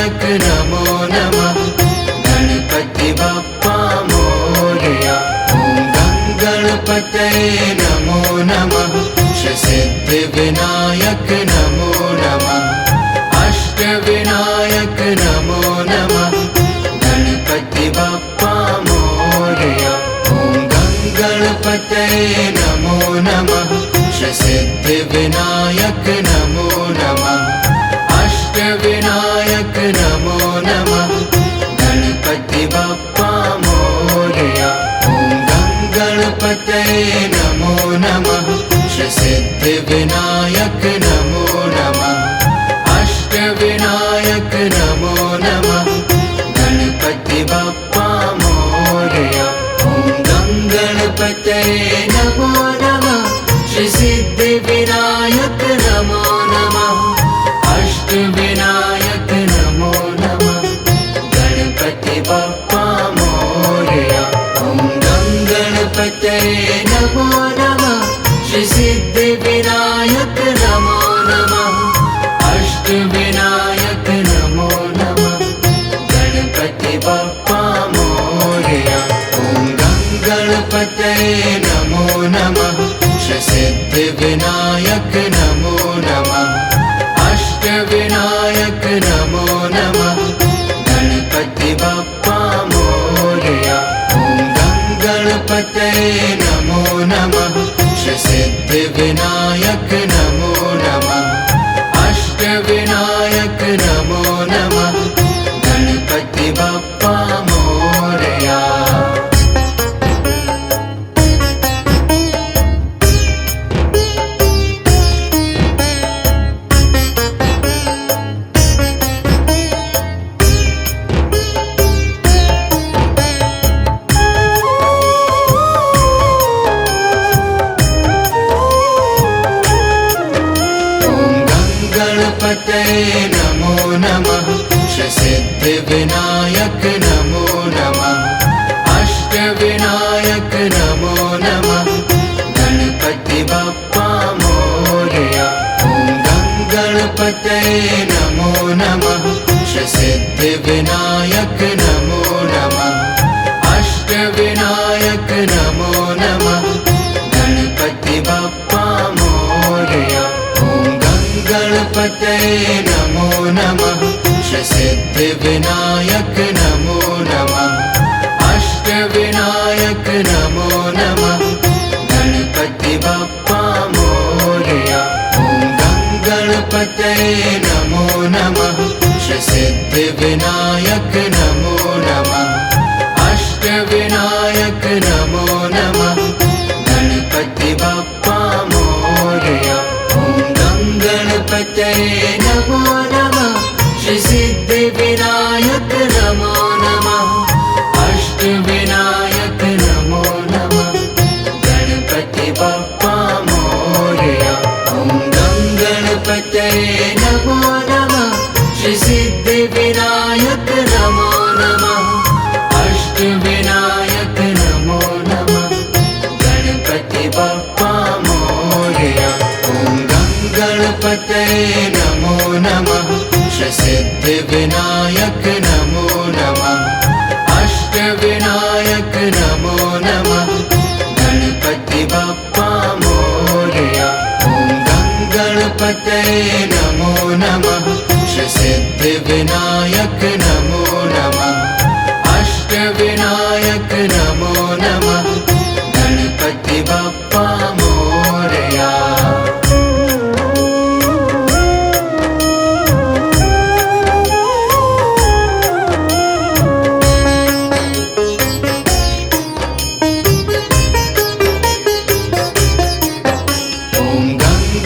विनायक नमो नमः। गणपति बप्पा मोरया। ओम गणपतये नमो नमः। सिद्धि विनायक नमो नमः। अष्ट विनायक नमो नमः। गणपति बप्पा मोरया। ओम गणपतये नमो नमः। सिद्धि विनायक नमो नमः। अष्ट विनायक नमो नमः। गणपति बप्पा मोरया। ओम गणपतये नमो नमः। सिद्धि विनायक नमो नमः। अष्ट विनायक नमो नमः। गणपति बप्पा मोरया। ओम गणपतये नमो नमः। सिद्धि विनायक नमो नमः। अष्ट विनायक नमो नमः। गणपति बप्पा मोरया। ओम गणपतये नमो नमः। सिद्धि विनायक नमो नमः। अष्ट विनायक नमो नमः। गणपति बप्पा मोरया। ओम गणपतये नमो नमः। सिद्धि विनायक नमो नमः। अष्ट विनायक नमो नमः। गणपति बप्पा मोरया। ओम गणपतये नमो नमः। सिद्धि विनायक नमो नमः। अष्ट विनायक नमो नमः। गणपति बप्पा मोरया। गणपतये नमो नमः। सिद्धि विनायक नमो नमः। अष्ट विनायक नमो नमः। गणपति बप्पा मोरया। ओम गणपतये नमो नमः। सिद्धि विनायक नमो नमः। अष्ट विनायक नमो नमः। गणपति बप्पा मोरया। ओम गणपतये नमो नमः। सिद्धि विनायक नमो नमः। अष्ट विनायक नमो नमः। गणपति बप्पा मोरया। ओम गणपतये नमो नमः। सिद्धि विनायक नमो नमः। अष्ट विनायक नमो नमः। गणपति बप्पा मोरया। ओम गणपतये नमो नमः। सिद्धि विनायक नमो नमः। अष्ट विनायक नमो नमः। गणपति बप्पा मोरया। ओम गणपतये नमो नमः। सिद्धि विनायक नमो नमः। अष्ट विनायक नमो नमः। गणपति बप्पा मोरया। ओम गणपतये नमो नमः। सिद्धि विनायक नमो नमः। अष्ट विनायक नमो नमः। गणपति बप्पा मोरया। ओम गणपतये नमो नमः। सिद्धि विनायक नमो नमः। अष्ट विनायक नमो नमः। गणपति बप्पा मोरया।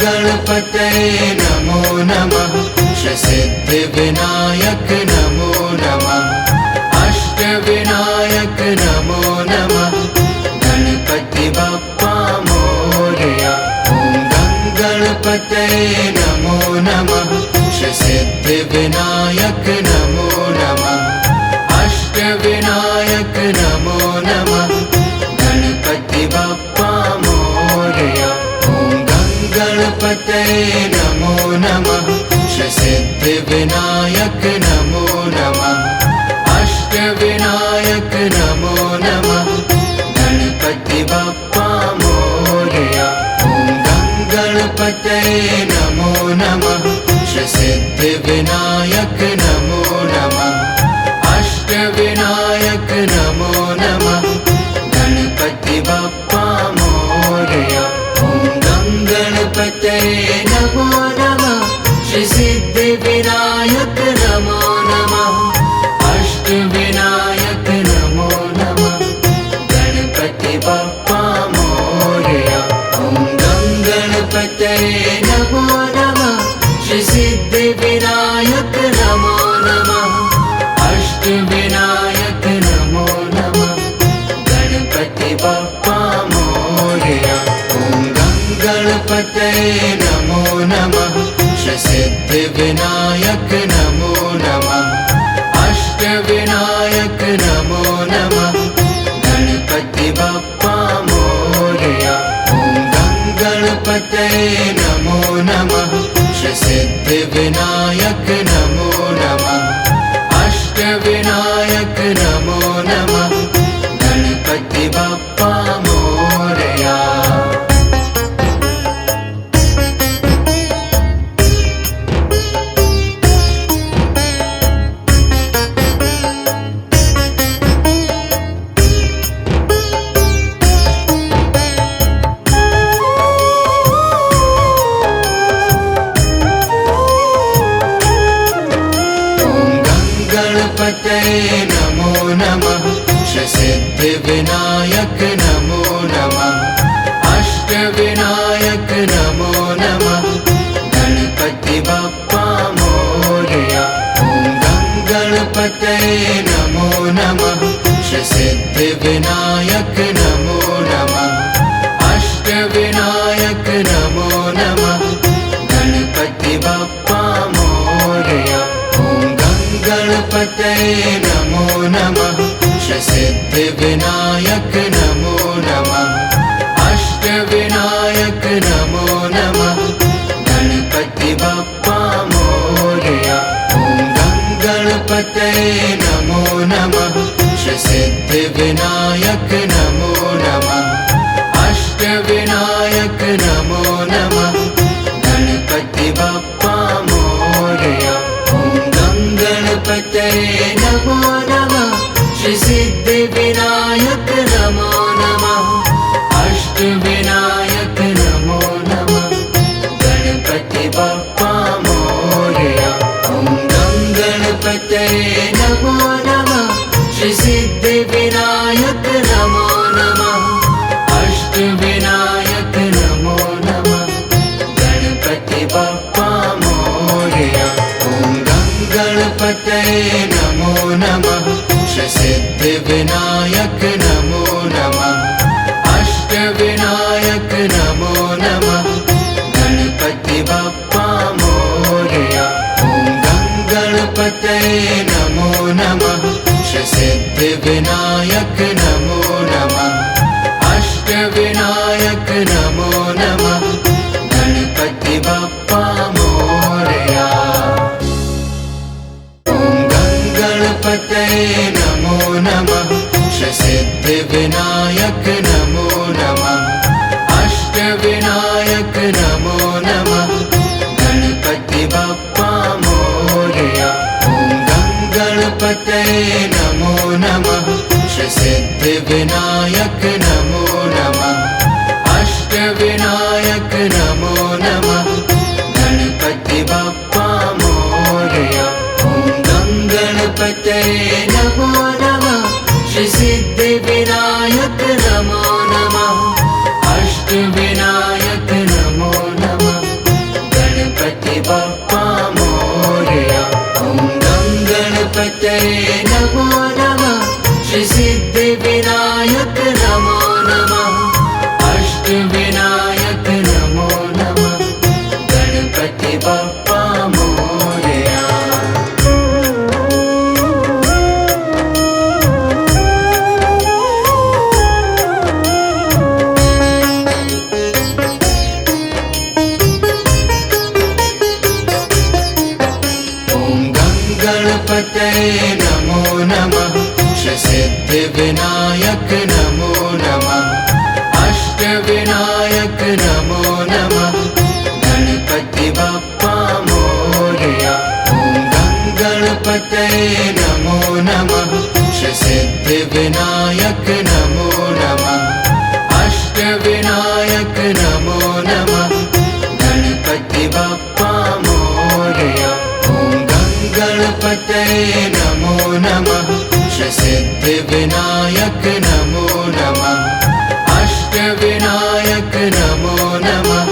गणपतये नमो नमः। सिद्धि विनायक नमो नमः। अष्ट विनायक नमो नमः। गणपति बप्पा मोरया। ओम गणपतये नमो नमः। सिद्धि विनायक नमो नमः। अष्ट विनायक नमो नमः। गणपति बप्पा मोरया। ओम गणपतये नमो नमः। सिद्धि विनायक नमो सिद्धिविनायक नमो नमः। अष्टविनायक नमो नमः। गणपति बप्पा मोरया। ॐ गणपतये नमो नमः। सिद्धिविनायक नमो नमः। अष्टविनायक नमो नमः। गणपति बप्पा मोरया। गणपतये नमो नमः। सिद्धिविनायक नमो नमः। अष्टविनायक नमो नमः। गणपति बप्पा मोरया। ॐ गणपतये नमो नमः। सिद्धिविनायक नमो नमः। अष्टविनायक नमो नमः। गणपति बप्पा मोरया। गणपतये नमो नमः। सिद्धिविनायक नमो नमः। अष्टविनायक नमो नमः। गणपति बप्पा मोरया। ॐ गणपतये नमो नमः। सिद्धिविनायक नमो नमः। अष्टविनायक नमो नमः। गणपति बप्पा मोरया। गणपतये नमो नमः। सिद्धिविनायक नमो नमः। अष्टविनायक नमो नमः। गणपति बप्पा मोरया। ॐ गणपतये नमो नमः। सिद्धिविनायक नमो नमः। अष्टविनायक नमो नमः। गणपति बप्पा मोरया। गणपतये नमो नमः। सिद्धिविनायक नमो नमः। अष्टविनायक नमो नमः। गणपति बप्पा मोरया। ॐ गणपतये नमो नमः। सिद्धिविनायक नमो नमः। अष्टविनायक नमो नमः। गणपति बप्पा मोरया। गणपतये नमो नमः। सिद्धिविनायक नमो नमः। अष्टविनायक नमो नमः। गणपति बप्पा मोरया। ॐ गणपतये नमो नमः। सिद्धिविनायक नमो नमः। अष्टविनायक नमो नमः। गणपति बप्पा मोरया। गणपतये नमो नमः। सिद्धिविनायक नमो नमः। अष्टविनायक नमो नमः। गणपति बप्पा मोरया। गणपतये नमो नमः। सिद्धिविनायक नमो नमः। अष्टविनायक नमो नमः। गणपति बप्पा मोरया। गणपतये नमो नमः। सिद्धिविनायक नमो नमः। अष्टविनायक नमो नमः। गणपति बप्पा मोरया। ॐ गणपतये नमो नमः। सिद्धिविनायक नमो नमः। अष्टविनायक नमो नमः। गणपति बप्पा मोरया। गणपतये नमो नमः। सिद्धिविनायक नमो नमः। अष्टविनायक नमो नमः।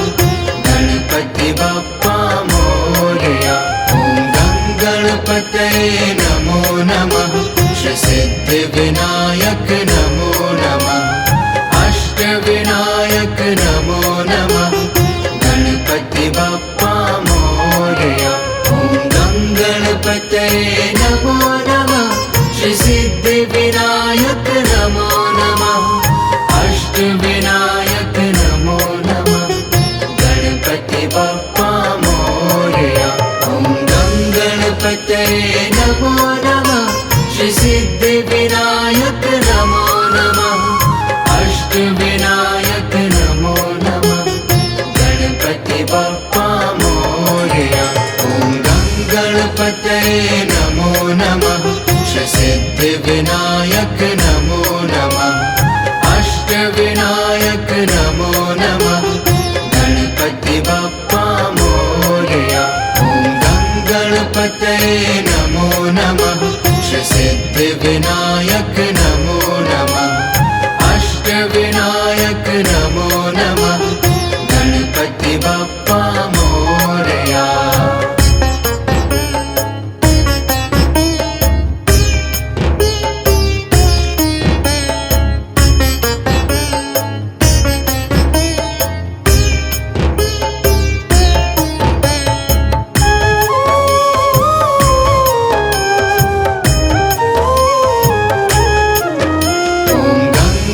गणपति बप्पा मोरया। गणपतये नमो नमः। सिद्धिविनायक नमो नमः। अष्टविनायक नमो नमः। गणपति बप्पा मोरया। नमो नमः श्री सिद्धिविनायक नमो नमः अष्टविनायक नमो नमः गणपति बप्पा मोरया ॐ गं गणपतये नमो नमः श्री सिद्धिविनायक नमो नमः अष्टविनायक नमो नमः गणपति बप्पा मोरया ॐ गं गणपतये नमो नमः श्री सिद्धिविनायक नमो नमः अष्टविनायक नमो नमः गणपति बप्पा मोरया ॐ गं गणपतये नमो नमः श्री सिद्धिविनायक नमो नमः अष्टविनायक नमो नमः गणपति बप्पा मोरया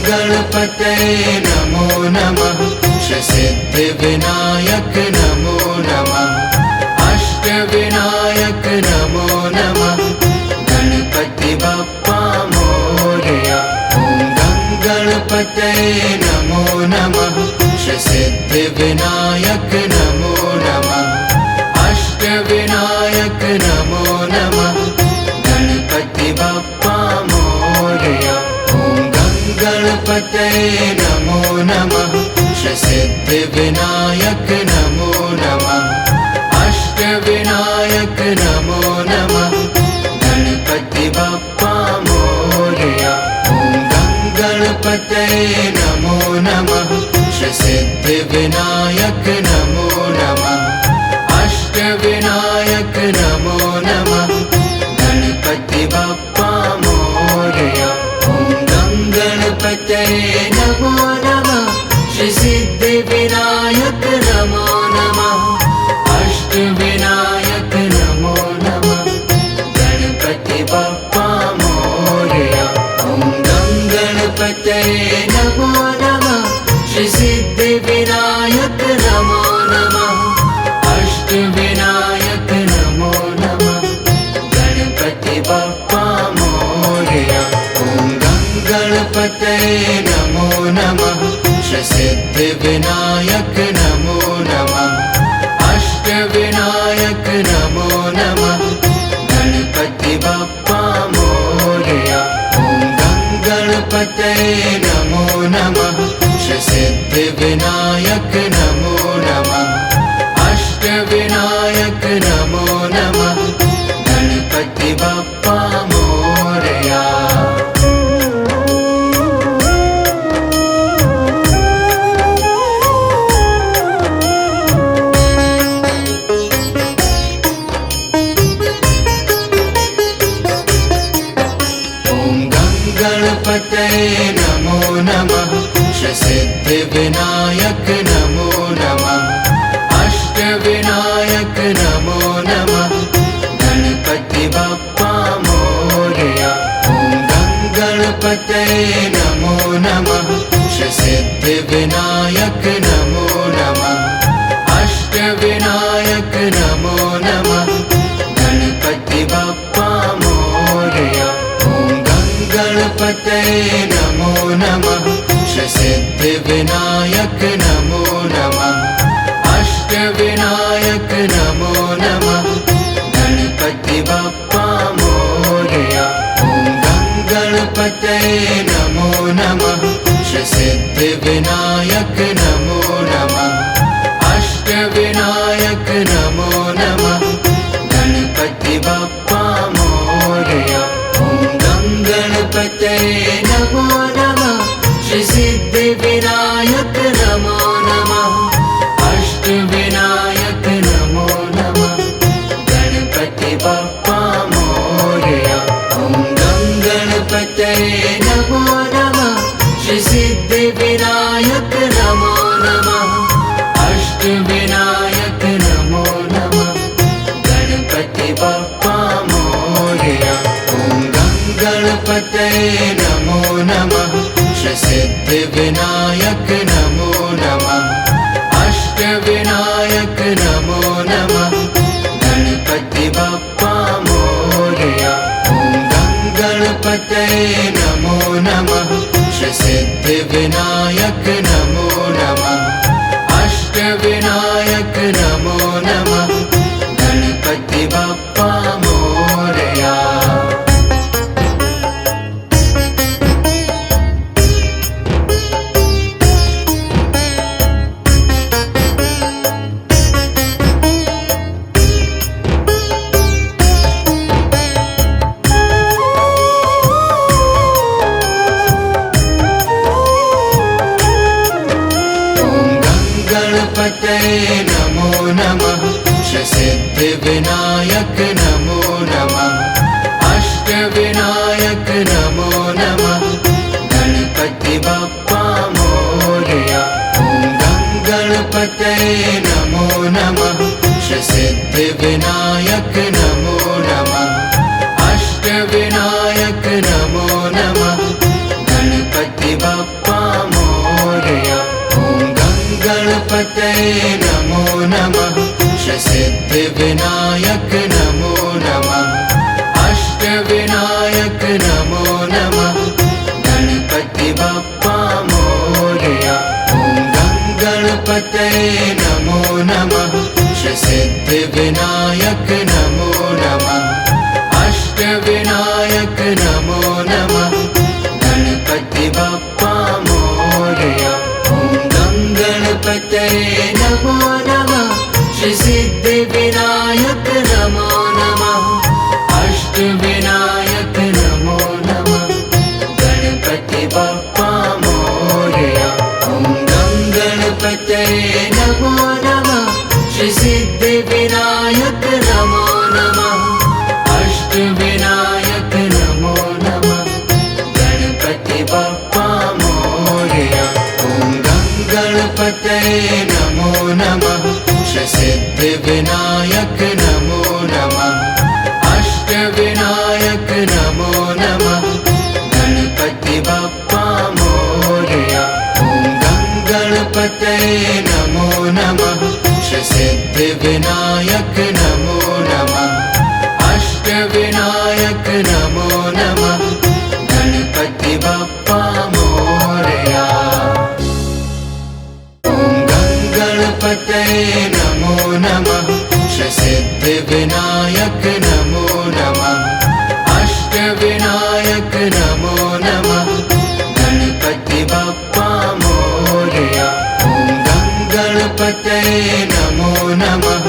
गणपतये नमो नमः श्री सिद्धिविनायक नमो नमः अष्टविनायक नमो नमः गणपति बप्पा मोरया ॐ गं गणपतये नमो नमः श्री सिद्धिविनायक नमो नमः अष्टविनायक नमो नमः गणपति बप्पा मोरया गणपतये नमो नमः श्री सिद्धिविनायक नमो नमः अष्टविनायक नमो नमः गणपति बप्पा मोरया ॐ गं गणपतये नमो नमः श्री सिद्धिविनायक नमो नमः अष्टविनायक नमो नमः गणपति बप्पा मोरया गणपतये नमो नमः श्री सिद्धिविनायक नमो नमः अष्टविनायक नमो नमः गणपति बप्पा मोरया ॐ गं गणपतये नमो नमः श्री सिद्धिविनायक नमो नमः अष्टविनायक नमो नमः गणपति बप्पा मोरया गणपतये नमो नमः श्री सिद्धिविनायक नमो नमः अष्टविनायक नमो नमः गणपति बप्पा मोरया ॐ गं गणपतये नमो नमः श्री सिद्धिविनायक नमो नमः अष्टविनायक नमो नमः गणपति बप्पा मोरया गणपतये नमो नमः श्री सिद्धिविनायक नमो नमः अष्टविनायक नमो नमः गणपति बप्पा मोरया ॐ गं गणपतये नमो नमः श्री सिद्धिविनायक नमो नमः अष्टविनायक नमो नमः गणपति बप्पा मोरया गणपतये नमो नमः श्री सिद्धिविनायक नमो नमः अष्टविनायक नमो नमः गणपति बप्पा मोरया ॐ गं गणपतये नमो नमः श्री सिद्धिविनायक नमो नमः अष्टविनायक नमो नमः गणपति बप्पा मोरया गणपतये नमो नमः श्री सिद्धिविनायक नमो नमः अष्टविनायक नमो नमः बप्पा मोरया। ॐ गं गणपतये नमो नमो नमः सिद्धिविनायक नमो नमः अष्टविनायक नमो नमः गणपति बप्पा मोरया ॐ गणपतये नमो नमः सिद्धिविनायक नमो नमः अष्टविनायक नमो नमः गणपति बप्पा मोरया गणपतये नमो नमः सिद्धिविनायक नमो नमः अष्टविनायक नमो नमः गणपति बप्पा मोरया ॐ गणपतये नमो नमः सिद्धिविनायक नमो नमः अष्टविनायक नमो नमः गणपति बप्पा मोरया गणपतये नमो नमः सिद्धिविनायक नमो नमः अष्टविनायक नमो नमः गणपति बप्पा मोरया ॐ गणपतये नमो नमः सिद्धिविनायक नमो नमः अष्टविनायक नमो नमः गणपति बप्पा मोरया गणपतये नमो नमः सिद्धिविनायक नमो नमः अष्टविनायक नमो नमः गणपति बप्पा मोरया ॐ गणपतये नमो नमः सिद्धिविनायक नमो नमः अष्टविनायक नमो नमः गणपति बप्पा मोरया गणपतये नमो नमः सिद्धिविनायक नमो नमः अष्टविनायक नमो नमः गणपति बप्पा मोरया ॐ गणपतये नमो नमः सिद्धिविनायक नमो नमः अष्टविनायक नमो नमः गणपति बप्पा मोरया गणपतये नमो नमः सिद्धिविनायक नमो नमः अष्टविनायक नमो नमः गणपति बप्पा मोरया ॐ गणपतये नमो नमः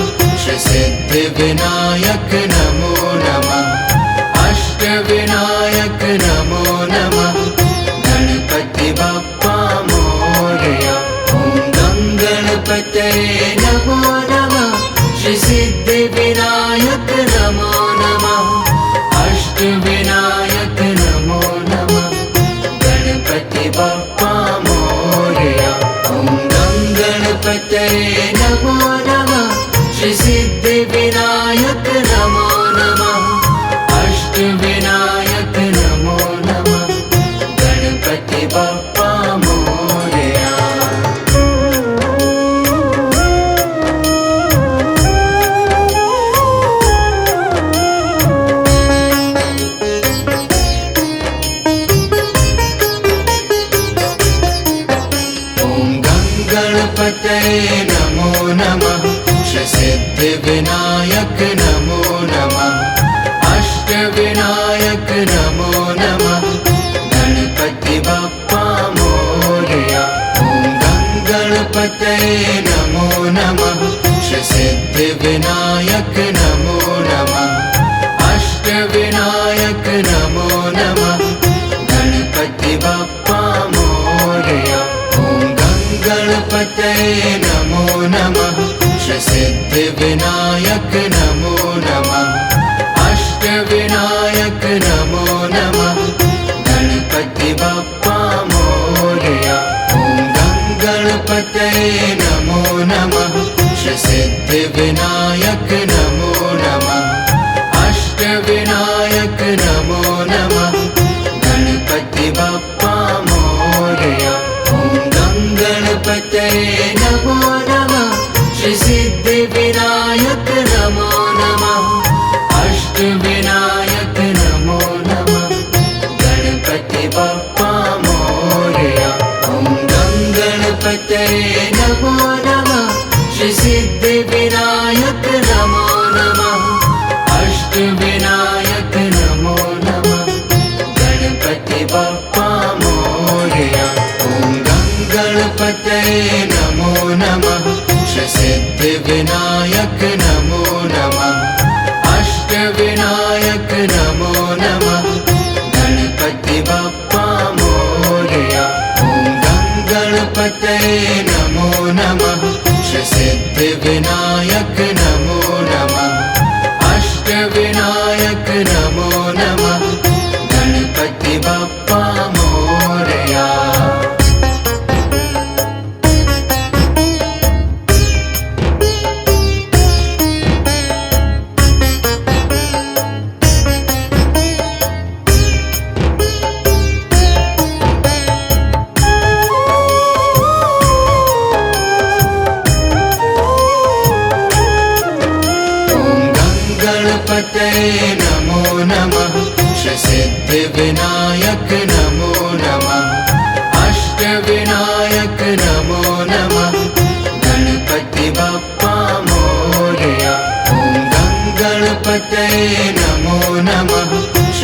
सिद्धिविनायक नमो नमः अष्टविनायक नमो नमः गणपति बप्पा मोरया गणपतये नमो नमः सिद्धिविनायक नमो नमः अष्टविनायक नमो नमः गणपति बप्पा मोरया ॐ गणपतये नमो नमः सिद्धिविनायक नमो नमः अष्टविनायक नमो नमः गणपति बप्पा मोरया गणपतये नमो नमः सिद्धिविनायक नमो नमः अष्टविनायक नमो नमः गणपति बप्पा मोरया ॐ गणपतये नमो नमः सिद्धिविनायक नमो नमः अष्टविनायक नमो नमः गणपति बप्पा मोरया गणपतये नमो नमः सिद्धिविनायक नमो नमः अष्टविनायक नमो नमः गणपति बप्पा मोरया ॐ गणपतये नमो नमः सिद्धिविनायक नमो नमः अष्टविनायक नमो नमः गणपति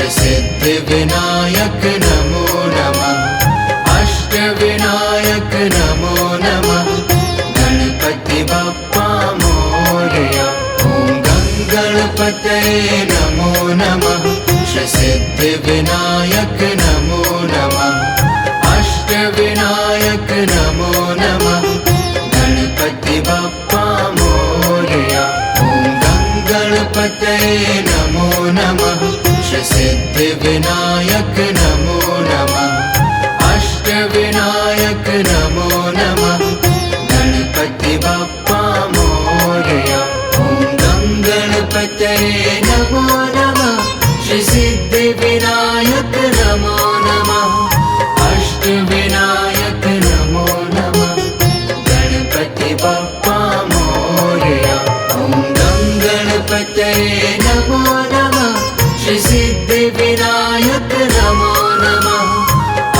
सिद्धिविनायक नमो नमः अष्टविनायक नमो नमः गणपति बप्पा मोरया ॐ गणपतये नमो नमः सिद्धिविनायक नमो नमः अष्टविनायक नमो नमः गणपति बप्पा मोरया ॐ गणपतये नमो नमः सिद्धिविनायक नमो नमः अष्टविनायक नमो नमः गणपति बप्पा मोरया ॐ गणपतये नमो नमः सिद्धिविनायक नमो नमः अष्टविनायक नमो नमः गणपति बप्पा मोरया ॐ गणपतये नमो नमः सिद्धिविनायक नमो नमः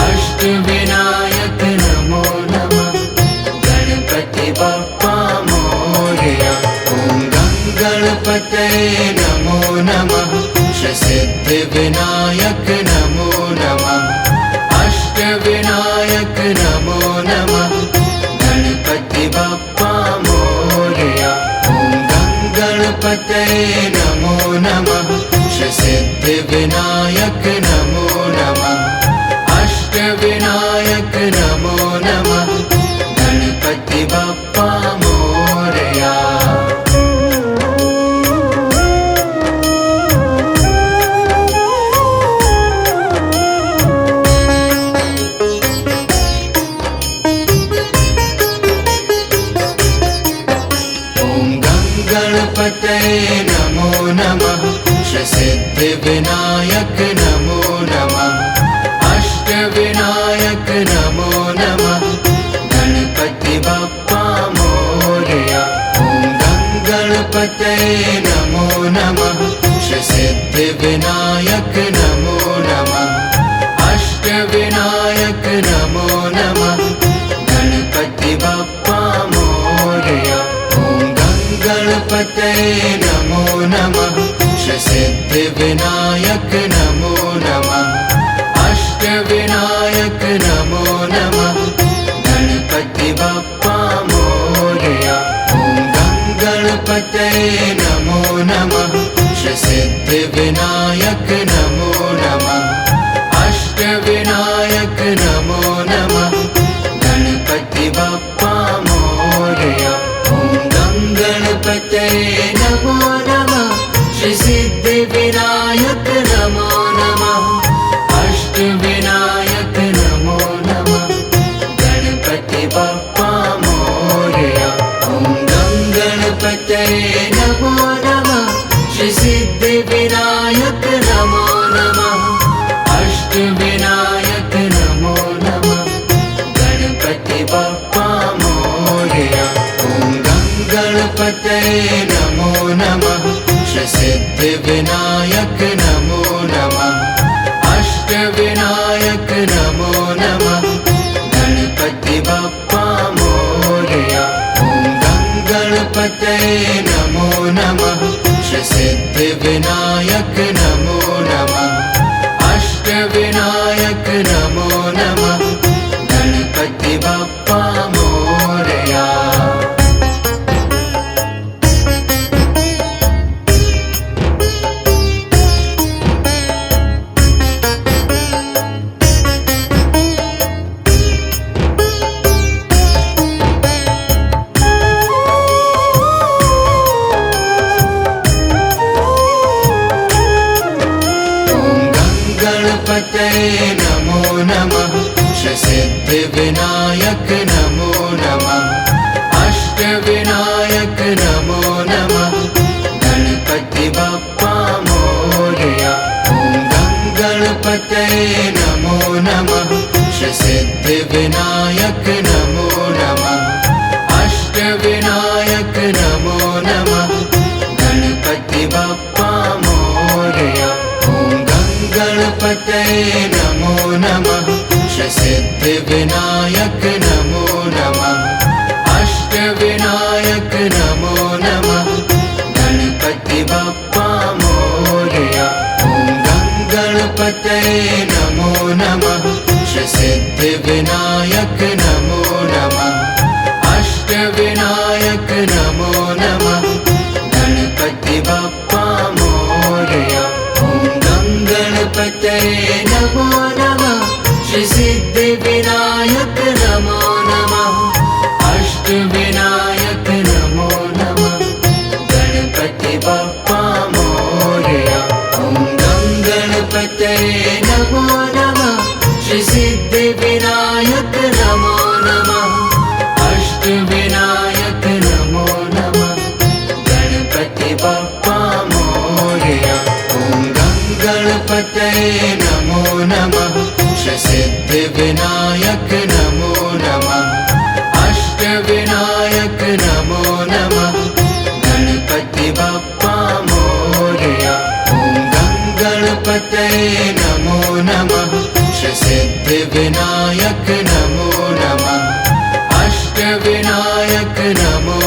अष्टविनायक नमो नमः गणपति बप्पा मोरया ॐ गणपतये नमो नमः सिद्धिविनायक नमो नमः अष्टविनायक नमो नमः गणपति बप्पा मोरया ॐ गणपतये नमो नमः सिद्धिविनायक नमो नमः अष्टविनायक नमो नमः गणपति बप्पा मोरया गणपतये नमो नमः सिद्धिविनायक नमो नमः अष्टविनायक नमो नमः गणपति बप्पा मोरया ॐ गणपतये नमो नमः सिद्धिविनायक नमो नमः अष्टविनायक नमो नमः गणपति बप्पा मोरया ॐ गणपतये नमो नमः सिद्धिविनायक नमो नमः अष्टविनायक नमो नमः गणपति बप्पा मोरया ॐ गणपतये नमो नमः सिद्धिविनायक नमो नमः अष्टविनायक नमो नमः गणपति बप्पा मोरया ॐ गणपतये नमो नमः सिद्धिविनायक नमो नमः अष्टविनायक नमो नमः गणपति बप्पा मोरया ॐ गणपतये नमो नमः सिद्धिविनायक नमो नमः अष्टविनायक नमो नमः गणपति बप्पा मोरया ॐ गणपतये नमो नमः सिद्धिविनायक नमो नमः अष्टविनायक नमो नमः गणपति बप्पा मोरया ॐ गणपतये नमो नमः सिद्धिविनायक नमो नमः अष्टविनायक नमो नमः गणपति बप्पा मोरया गणपतये नमो नमः सिद्धिविनायक नमो नमः अष्टविनायक नमो नमः गणपति बप्पा मोरया ॐ गणपतये नमो नमः सिद्धिविनायक नमो नमः अष्टविनायक नमो नमः गणपति बप्पा मोरया ॐ गणपतये नमो नमः सिद्धिविनायक नमो नमः अष्टविनायक नमो नमः गणपति बप्पा मोरया ॐ गणपतये नमो नमः सिद्धिविनायक नमो नमः अष्टविनायक नमो नमः गणपति बप्पा मोरया ॐ गं गणपतये नमो नमः श्री सिद्धिविनायक नमो नमः अष्टविनायक नमो नमः गणपति बप्पा मोरया ॐ गं गणपतये नमो नमः श्री सिद्धिविनायक नमो नमः अष्टविनायक नमो नमः गणपति बप्पा मोरया ॐ गं गणपतये नमो नमः श्री सिद्धिविनायक नमो नमः अष्टविनायक नमो नमः गणपति बप्पा मोरया ॐ गं गणपतये नमो नमः श्री सिद्धिविनायक नमो नमः अष्टविनायक नमो